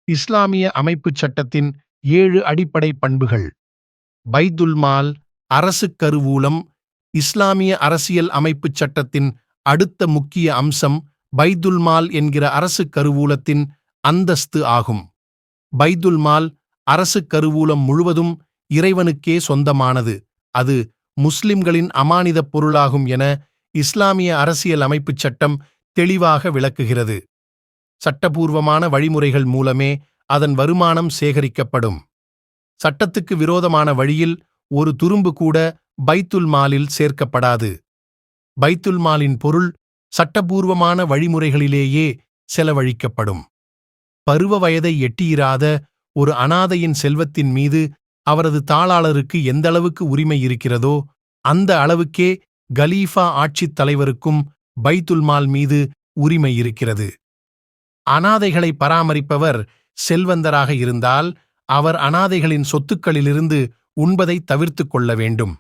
இஸ்லாமிய அமைப்புச் சட்டத்தின் 7 அடிப்படை பண்புகள். பைத்துல் மால், அரசு கருவூலம். இஸ்லாமிய அரசியல் அமைப்புச் சட்டத்தின் அடுத்த முக்கிய அம்சம் பைத்துல் மால் என்கிற அரசு கருவூலத்தின் அந்தஸ்து ஆகும். பைத்துல் மால், அரசு கருவூலம் முழுவதும் இறைவனுக்கே சொந்தமானது. அது முஸ்லிம்களின் அமானிதப் பொருளாகும் என இஸ்லாமிய அரசியல் அமைப்புச் சட்டம் தெளிவாக விளக்குகிறது. சட்டபூர்வமான வழிமுறைகள் மூலமே அதன் வருமானம் சேகரிக்கப்படும். சட்டத்துக்கு விரோதமான வழியில் ஒரு துரும்பு கூட பைத்துல் மாலில் சேர்க்கப்படாது. பைத்துல் மாலின் பொருள் சட்டபூர்வமான வழிமுறைகளிலேயே செலவழிக்கப்படும். பருவ வயதை எட்டியிராத ஒரு அனாதையின் செல்வத்தின் மீது அவரது தாளாளருக்கு எந்தளவுக்கு உரிமை இருக்கிறதோ அந்த அளவுக்கே கலீஃபா ஆட்சித் தலைவருக்கும் பைத்துல் மால் மீது உரிமை இருக்கிறது. அனாதைகளை பராமரிப்பவர் செல்வந்தராக இருந்தால் அவர் அனாதைகளின் சொத்துக்களிலிருந்து உண்பதை தவிர்த்து கொள்ள வேண்டும்.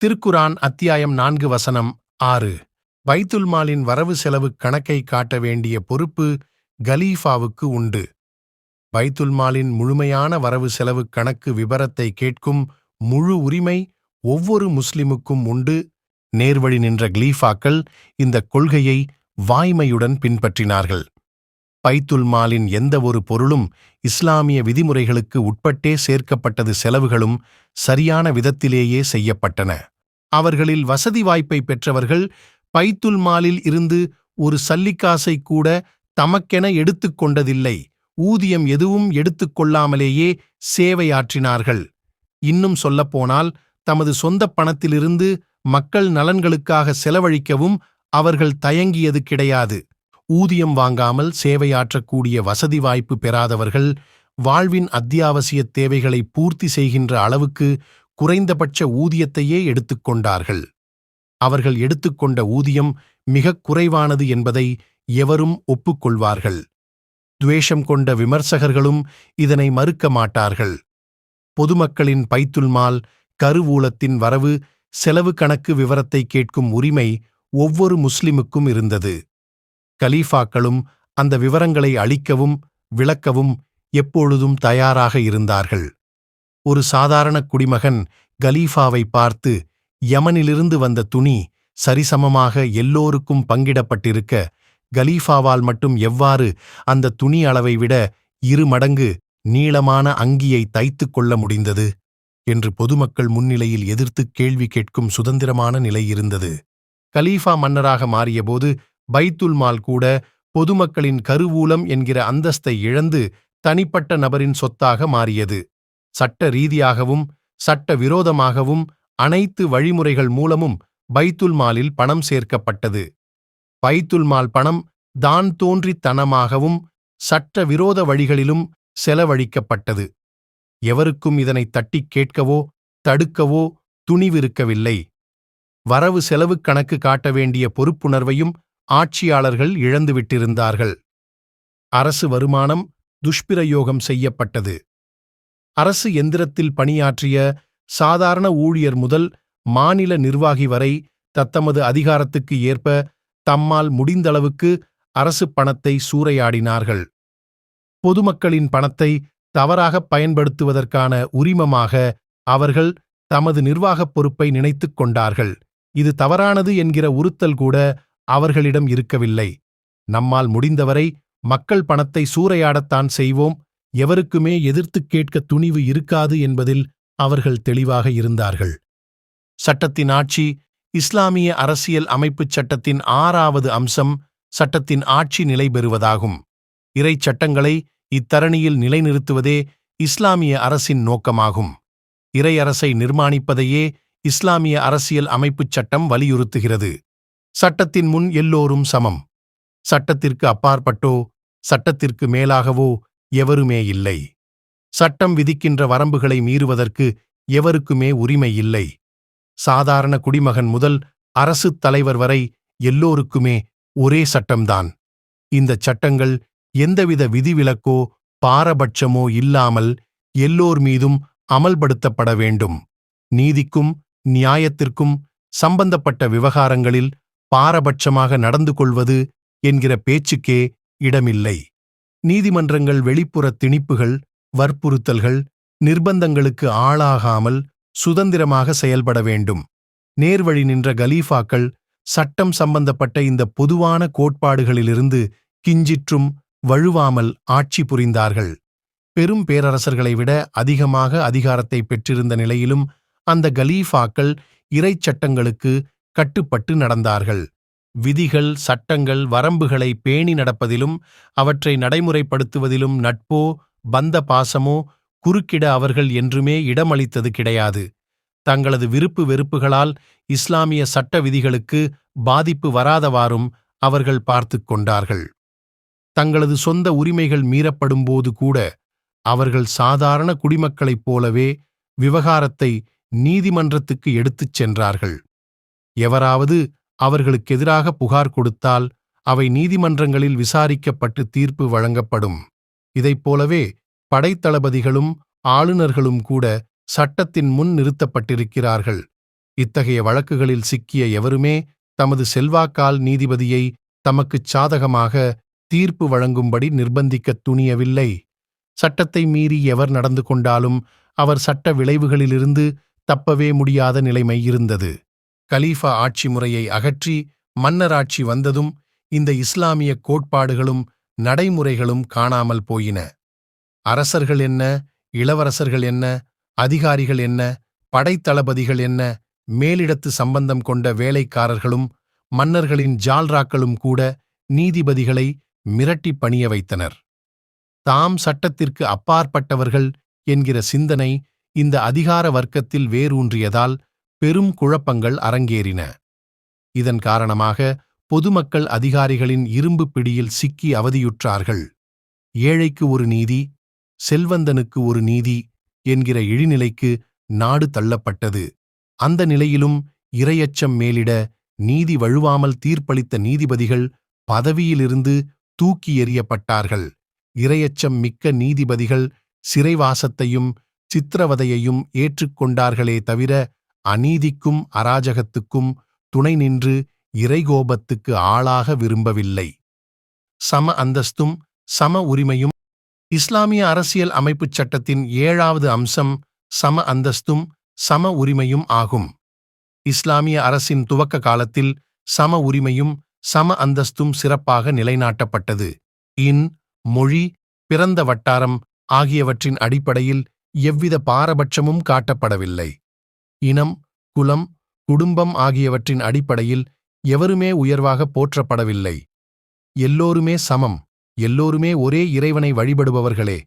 திருக்குரான் அத்தியாயம் 4 வசனம் 6. பைத்துல் மாலின் வரவு செலவு கணக்கை காட்ட வேண்டிய பொறுப்பு கலீஃபாவுக்கு உண்டு. பைத்துல் மாலின் முழுமையான வரவு செலவு கணக்கு விபரத்தை கேட்கும் முழு உரிமை ஒவ்வொரு முஸ்லிமுக்கும் உண்டு. நேர்வழி நின்ற கலீஃபாக்கள் இந்த கொள்கையை வாய்மையுடன் பின்பற்றினார்கள். பைத்துல் மாலின் எந்த ஒரு பொருளும் இஸ்லாமிய விதிமுறைகளுக்கு உட்பட்டே சேர்க்கப்பட்டது. செலவுகளும் சரியான விதத்திலேயே செய்யப்பட்டன. அவர்களில் வசதி வாய்ப்பை பெற்றவர்கள் பைத்துல் மாலில் இருந்து ஒரு சல்லிக்காசை கூட தமக்கென எடுத்துக்கொண்டதில்லை. ஊதியம் எதுவும் எடுத்துக்கொள்ளாமலேயே சேவையாற்றினார்கள். இன்னும் சொல்லப்போனால் தமது சொந்த பணத்திலிருந்து மக்கள் நலன்களுக்காக செலவழிக்கவும் அவர்கள் தயங்கியது கிடையாது. ஊதியம் வாங்காமல் சேவையாற்றக்கூடிய வசதி வாய்ப்பு பெறாதவர்கள் வாழ்வின் அத்தியாவசிய தேவைகளை பூர்த்தி செய்கின்ற அளவுக்கு குறைந்தபட்ச ஊதியத்தையே எடுத்துக்கொண்டார்கள். அவர்கள் எடுத்துக்கொண்ட ஊதியம் மிகக் குறைவானது என்பதை எவரும் ஒப்புக்கொள்வார்கள். துவேஷம் கொண்ட விமர்சகர்களும் இதனை மறுக்க மாட்டார்கள். பொதுமக்களின் பைத்துல் மால் கருவூலத்தின் வரவு செலவு கணக்கு விவரத்தை கேட்கும் உரிமை ஒவ்வொரு முஸ்லிமுக்கும் இருந்தது. கலீஃபாக்களும் அந்த விவரங்களை அளிக்கவும் விளக்கவும் எப்பொழுதும் தயாராக இருந்தார்கள். ஒரு சாதாரண குடிமகன் கலீஃபாவை பார்த்து, யமனிலிருந்து வந்த துணி சரிசமமாக எல்லோருக்கும் பங்கிடப்பட்டிருக்க கலீஃபாவால் மட்டும் எவ்வாறு அந்த துணி அளவை விட 2 மடங்கு நீளமான அங்கியை தைத்துக் கொள்ள முடிந்தது என்று பொதுமக்கள் முன்னிலையில் எதிர்த்து கேள்வி கேட்கும் சுதந்திரமான நிலை இருந்தது. கலீஃபா மன்னராக மாறியபோது பைத்துல் மால் கூட பொதுமக்களின் கருவூலம் என்கிற அந்தஸ்தை இழந்து தனிப்பட்ட நபரின் சொத்தாக மாறியது. சட்ட ரீதியாகவும் சட்ட விரோதமாகவும் அனைத்து வழிமுறைகள் மூலமும் பைத்துல் மாலில் பணம் சேர்க்கப்பட்டது. பைத்துல் மால் பணம் தான் தோன்றித்தனமாகவும் சட்ட விரோத வழிகளிலும் செலவழிக்கப்பட்டது. எவருக்கும் இதனை தட்டிக் கேட்கவோ தடுக்கவோ துணிவிருக்கவில்லை. வரவு செலவு கணக்கு காட்ட வேண்டிய பொறுப்புணர்வையும் ஆட்சியாளர்கள் இழந்துவிட்டிருந்தார்கள். அரசு வருமானம் துஷ்பிரயோகம் செய்யப்பட்டது. அரசு எந்திரத்தில் பணியாற்றிய சாதாரண ஊழியர் முதல் மாநில நிர்வாகி வரை தத்தமது அதிகாரத்துக்கு ஏற்ப தம்மால் முடிந்தளவுக்கு அரசு பணத்தை சூறையாடினார்கள். பொதுமக்களின் பணத்தை தவறாகப் பயன்படுத்துவதற்கான உரிமமாக அவர்கள் தமது நிர்வாகப் பொறுப்பை நினைத்துக் கொண்டார்கள். இது தவறானது என்கிற உறுத்தல் கூட அவர்களிடம் இருக்கவில்லை. நம்மால் முடிந்தவரை மக்கள் பணத்தை சூறையாடத்தான் செய்வோம், எவருக்குமே எதிர்த்துக் கேட்க துணிவு இருக்காது என்பதில் அவர்கள் தெளிவாக இருந்தார்கள். சட்டத்தின் ஆட்சி. இஸ்லாமிய அரசியல் அமைப்புச் சட்டத்தின் 6வது அம்சம் சட்டத்தின் ஆட்சி நிலை பெறுவதாகும். இறைச் சட்டங்களை இத்தரணியில் நிலைநிறுத்துவதே இஸ்லாமிய அரசின் நோக்கமாகும். இறை அரசை நிர்மாணிப்பதையே இஸ்லாமிய அரசியல் அமைப்புச் சட்டம் வலியுறுத்துகிறது. சட்டத்தின் முன் எல்லோரும் சமம். சட்டத்திற்கு அப்பாற்பட்டோ சட்டத்திற்கு மேலாகவோ எவருமே இல்லை. சட்டம் விதிக்கின்ற வரம்புகளை மீறுவதற்கு எவருக்குமே உரிமை இல்லை. சாதாரண குடிமகன் முதல் அரசுத் தலைவர் வரை எல்லோருக்குமே ஒரே சட்டம்தான். இந்தச் சட்டங்கள் எந்தவித விதிவிலக்கோ பாரபட்சமோ இல்லாமல் எல்லோர் மீதும் அமல்படுத்தப்பட வேண்டும். நீதிக்கும் நியாயத்திற்கும் சம்பந்தப்பட்ட விவகாரங்களில் பாரபட்சமாக நடந்து கொள்வது என்கிற பேச்சுக்கே இடமில்லை. நீதிமன்றங்கள் வெளிப்புற திணிப்புகள், வற்புறுத்தல்கள், நிர்பந்தங்களுக்கு ஆளாகாமல் சுதந்திரமாக செயல்பட வேண்டும். நேர்வழி நின்ற கலீஃபாக்கள் சட்டம் சம்பந்தப்பட்ட இந்த பொதுவான கோட்பாடுகளிலிருந்து கிஞ்சிற்றும் வழுவாமல் ஆட்சி புரிந்தார்கள். பெரும் பேரரசர்களை விட அதிகமாக அதிகாரத்தை பெற்றிருந்த நிலையிலும் அந்த கலீஃபாக்கள் இறைச்சட்டங்களுக்கு கட்டுப்பட்டு நடந்தார்கள். விதிகள், சட்டங்கள், வரம்புகளை பேணி நடப்பதிலும் அவற்றை நடைமுறைப்படுத்துவதிலும் நட்போ பந்த பாசமோ குறுக்கிட அவர்கள் என்றுமே இடமளித்தது கிடையாது. தங்களது விருப்பு வெறுப்புகளால் இஸ்லாமிய சட்ட விதிகளுக்கு பாதிப்பு வராதவாறும் அவர்கள் பார்த்துக் கொண்டார்கள். தங்களது சொந்த உரிமைகள் மீறப்படும்போது கூட அவர்கள் சாதாரண குடிமக்களைப் போலவே விவகாரத்தை நீதிமன்றத்துக்கு எடுத்துச் சென்றார்கள். எவராவது அவர்களுக்கெதிராக புகார் கொடுத்தால் அவை நீதிமன்றங்களில் விசாரிக்கப்பட்டு தீர்ப்பு வழங்கப்படும். இதைப்போலவே படைத்தளபதிகளும் ஆளுநர்களும் கூட சட்டத்தின் முன் நிறுத்தப்பட்டிருக்கிறார்கள். இத்தகைய வழக்குகளில் சிக்கிய எவருமே தமது செல்வாக்கால் நீதிபதியை தமக்குச் சாதகமாக தீர்ப்பு வழங்கும்படி நிர்பந்திக்கத் துணியவில்லை. சட்டத்தை மீறி எவர் நடந்து கொண்டாலும் அவர் சட்ட விளைவுகளிலிருந்து தப்பவே முடியாத நிலைமை இருந்தது. கலீஃபா ஆட்சி முறையை அகற்றி மன்னராட்சி வந்ததும் இந்த இஸ்லாமிய கோட்பாடுகளும் நடைமுறைகளும் காணாமல் போயின. அரசர்கள் என்ன, இளவரசர்கள் என்ன, அதிகாரிகள் என்ன, படைத்தளபதிகள் என்ன, மேலிடத்து சம்பந்தம் கொண்ட வேலைக்காரர்களும் மன்னர்களின் ஜால்ராக்களும் கூட நீதிபதிகளை மிரட்டி பணிய வைத்தனர். தாம் சட்டத்திற்கு அப்பாற்பட்டவர்கள் என்கிற சிந்தனை இந்த அதிகார வர்க்கத்தில் வேரூன்றியதால் பெரும் குழப்பங்கள் அரங்கேறின. இதன் காரணமாக பொதுமக்கள் அதிகாரிகளின் இரும்பு பிடியில் சிக்கி அவதியுற்றார்கள். ஏழைக்கு ஒரு நீதி, செல்வந்தனுக்கு ஒரு நீதி என்கிற இழிநிலைக்கு நாடு தள்ளப்பட்டது. அந்த நிலையிலும் இரையச்சம் மேலிட நீதி வழுவாமல் தீர்ப்பளித்த நீதிபதிகள் பதவியிலிருந்து தூக்கி எறியப்பட்டார்கள். இரையச்சம் மிக்க நீதிபதிகள் சிறைவாசத்தையும் சித்திரவதையையும் ஏற்றுக்கொண்டார்களே தவிர அநீதிக்கும் அராஜகத்துக்கும் துணை நின்று இறைகோபத்துக்கு ஆளாக விரும்பவில்லை. சம அந்தஸ்தும் சம உரிமையும். இஸ்லாமிய அரசியல் அமைப்புச் சட்டத்தின் 7வது அம்சம் சம அந்தஸ்தும் சம உரிமையும் ஆகும். இஸ்லாமிய அரசின் துவக்க காலத்தில் சம உரிமையும் சம அந்தஸ்தும் சிறப்பாக நிலைநாட்டப்பட்டது. இன், மொழி, பிறந்த வட்டாரம் ஆகியவற்றின் அடிப்படையில் எவ்வித பாரபட்சமும் காட்டப்படவில்லை. இனம், குலம், குடும்பம் ஆகியவற்றின் அடிப்படையில் எவருமே உயர்வாக போற்றப்படவில்லை. எல்லோருமே சமம், எல்லோருமே ஒரே இறைவனை வழிபடுபவர்களே,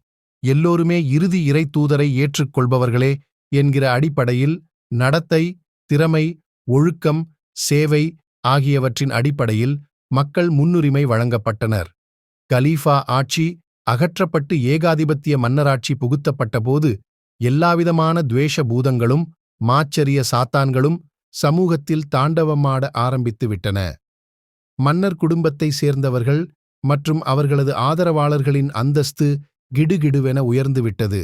எல்லோருமே இறுதி இறை தூதரை ஏற்றுக்கொள்பவர்களே என்கிற அடிப்படையில் நடத்தை, திறமை, ஒழுக்கம், சேவை ஆகியவற்றின் அடிப்படையில் மக்கள் முன்னுரிமை வழங்கப்பட்டனர். கலீஃபா ஆட்சி அகற்றப்பட்டு ஏகாதிபத்திய மன்னராட்சி புகுத்தப்பட்டபோது எல்லாவிதமான துவேஷ பூதங்களும் மாச்சரிய சாத்தான்களும் சமூகத்தில் தாண்டவமாட ஆரம்பித்து விட்டன. மன்னர் குடும்பத்தை சேர்ந்தவர்கள் மற்றும் அவர்களது ஆதரவாளர்களின் அந்தஸ்து கிடுகிடுவென உயர்ந்துவிட்டது.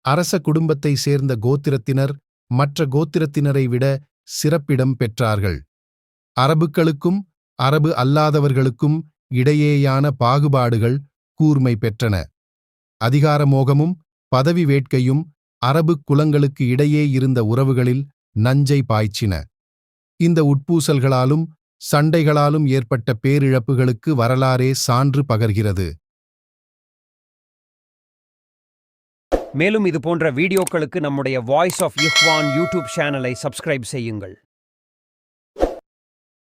அரச குடும்பத்தை சேர்ந்த கோத்திரத்தினர் மற்ற கோத்திரத்தினரை விட சிறப்பிடம் பெற்றார்கள். அரபுக்களுக்கும் அரபு அல்லாதவர்களுக்கும் இடையேயான பாகுபாடுகள் கூர்மை பெற்றன. அதிகார மோகமும் பதவி வேட்கையும் அரபு குலங்களுக்கு இடையே இருந்த உறவுகளில் நஞ்சை பாய்ச்சின. இந்த உட்பூசல்களாலும் சண்டைகளாலும் ஏற்பட்ட பேரிழப்புகளுக்கு வரலாறே சான்று பகர்கிறது. மேலும் இதுபோன்ற வீடியோக்களுக்கு நம்முடைய வாய்ஸ் ஆஃப் யுஹ்வான் யூடியூப் சேனலை சப்ஸ்கிரைப் செய்யுங்கள்.